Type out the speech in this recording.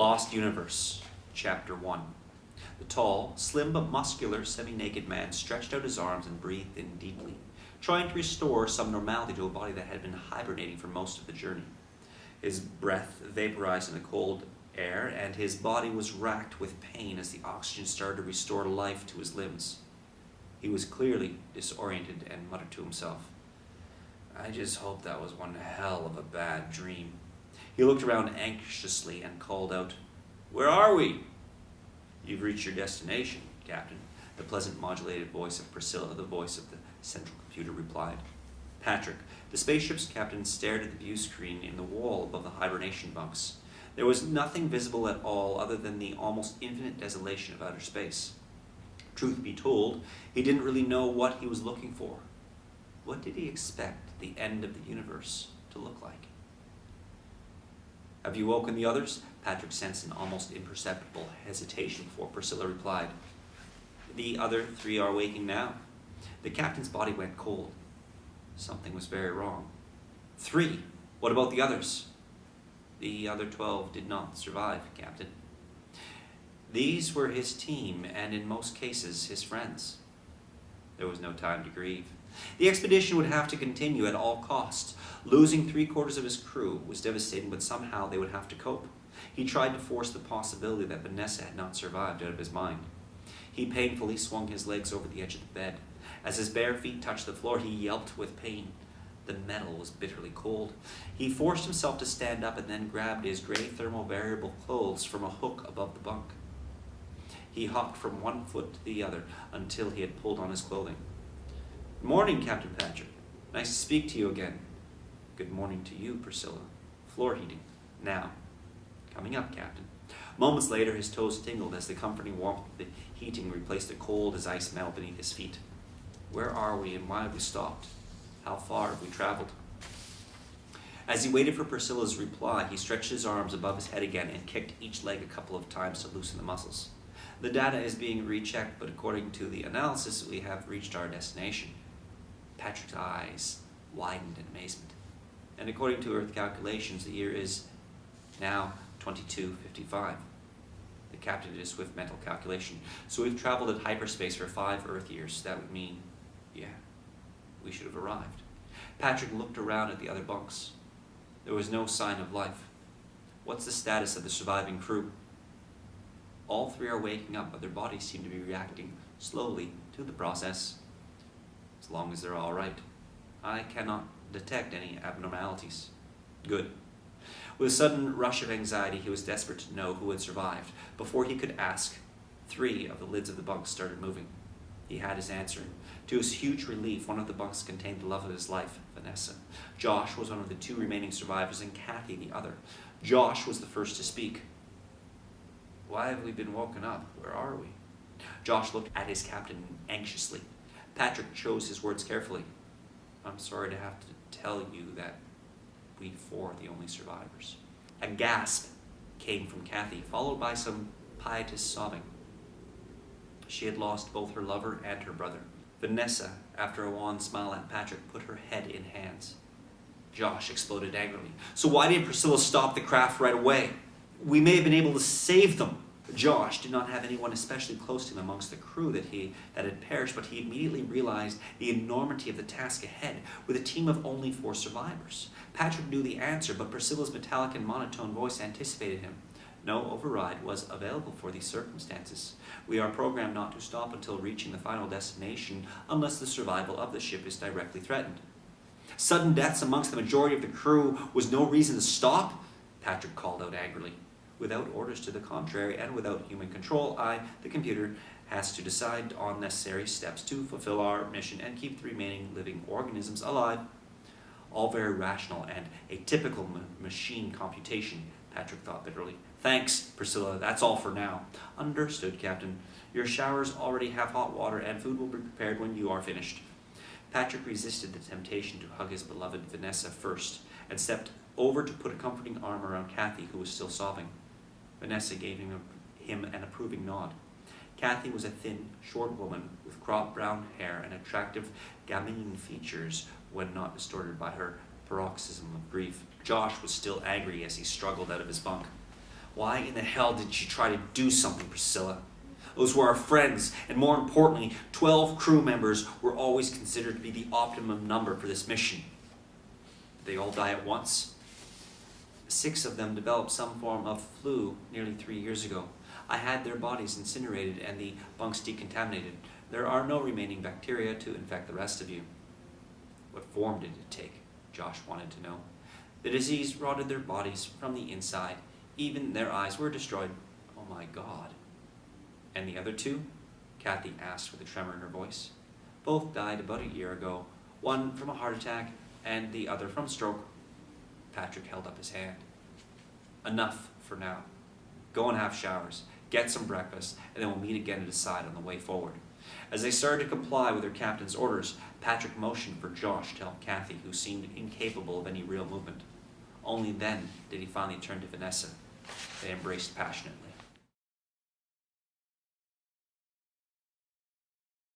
Lost Universe, Chapter 1. The tall, slim but muscular, semi-naked man stretched out his arms and breathed in deeply, trying to restore some normality to a body that had been hibernating for most of the journey. His breath vaporized in the cold air, and his body was racked with pain as the oxygen started to restore life to his limbs. He was clearly disoriented and muttered to himself, "I just hope that was one hell of a bad dream." He looked around anxiously and called out, "Where are we?" "You've reached your destination, Captain," the pleasant modulated voice of Priscilla, the voice of the central computer, replied. Patrick, the spaceship's captain, stared at the view screen in the wall above the hibernation bunks. There was nothing visible at all other than the almost infinite desolation of outer space. Truth be told, he didn't really know what he was looking for. What did he expect the end of the universe to look like? "Have you woken the others?" Patrick sensed an almost imperceptible hesitation before Priscilla replied. "The other 3 are waking now." The captain's body went cold. Something was very wrong. 3? What about the others?" "The other 12 did not survive, Captain." These were his team, and in most cases, his friends. There was no time to grieve. The expedition would have to continue at all costs. Losing 3/4 of his crew was devastating, but somehow they would have to cope. He tried to force the possibility that Vanessa had not survived out of his mind. He painfully swung his legs over the edge of the bed. As his bare feet touched the floor, he yelped with pain. The metal was bitterly cold. He forced himself to stand up and then grabbed his gray thermal variable clothes from a hook above the bunk. He hopped from one foot to the other until he had pulled on his clothing. "Good morning, Captain Patrick. Nice to speak to you again." "Good morning to you, Priscilla. Floor heating. Now." "Coming up, Captain." Moments later, his toes tingled as the comforting warmth of the heating replaced the cold as ice metal beneath his feet. "Where are we and why have we stopped? How far have we traveled?" As he waited for Priscilla's reply, he stretched his arms above his head again and kicked each leg a couple of times to loosen the muscles. "The data is being rechecked, but according to the analysis, we have reached our destination." Patrick's eyes widened in amazement. "And according to Earth calculations, the year is now 2255. The captain did a swift mental calculation. "So we've traveled in hyperspace for 5 Earth years. That would mean, we should have arrived." Patrick looked around at the other bunks. There was no sign of life. "What's the status of the surviving crew?" "All 3 are waking up, but their bodies seem to be reacting slowly to the process." "As long as they're all right. I cannot detect any abnormalities." "Good." With a sudden rush of anxiety, he was desperate to know who had survived. Before he could ask, 3 of the lids of the bunks started moving. He had his answer. To his huge relief, one of the bunks contained the love of his life, Vanessa. Josh was one of the 2 remaining survivors, and Kathy the other. Josh was the first to speak. "Why have we been woken up? Where are we?" Josh looked at his captain anxiously. Patrick chose his words carefully. "I'm sorry to have to tell you that we 4 are the only survivors." A gasp came from Kathy, followed by some piteous sobbing. She had lost both her lover and her brother. Vanessa, after a wan smile at Patrick, put her head in hands. Josh exploded angrily. "So why didn't Priscilla stop the craft right away? We may have been able to save them." Josh did not have anyone especially close to him amongst the crew that had perished, but he immediately realized the enormity of the task ahead, with a team of only 4 survivors. Patrick knew the answer, but Priscilla's metallic and monotone voice anticipated him. "No override was available for these circumstances. We are programmed not to stop until reaching the final destination unless the survival of the ship is directly threatened." "Sudden deaths amongst the majority of the crew was no reason to stop?" Patrick called out angrily. "Without orders to the contrary and without human control, the computer, has to decide on necessary steps to fulfill our mission and keep the remaining living organisms alive." All very rational and a typical machine computation, Patrick thought bitterly. "Thanks, Priscilla. That's all for now." "Understood, Captain. Your showers already have hot water and food will be prepared when you are finished." Patrick resisted the temptation to hug his beloved Vanessa first and stepped over to put a comforting arm around Kathy, who was still sobbing. Vanessa gave him an approving nod. Kathy was a thin, short woman with cropped brown hair and attractive gamine features when not distorted by her paroxysm of grief. Josh was still angry as he struggled out of his bunk. Why in the hell did she try to do something, Priscilla? Those were our friends, and more importantly, 12 crew members were always considered to be the optimum number for this mission. Did they all die at once? 6 of them developed some form of flu nearly 3 years ago. I had their bodies incinerated and the bunks decontaminated. There are no remaining bacteria to infect the rest of you. What form did it take? Josh wanted to know. The disease rotted their bodies from the inside. Even their eyes were destroyed. Oh my God. And the other 2? Kathy asked with a tremor in her voice. Both died about a year ago, one from a heart attack and the other from stroke. Patrick held up his hand. Enough for now. Go and have showers, get some breakfast, and then we'll meet again to decide on the way forward. As they started to comply with their captain's orders, Patrick motioned for Josh to help Kathy, who seemed incapable of any real movement. Only then did he finally turn to Vanessa. They embraced passionately.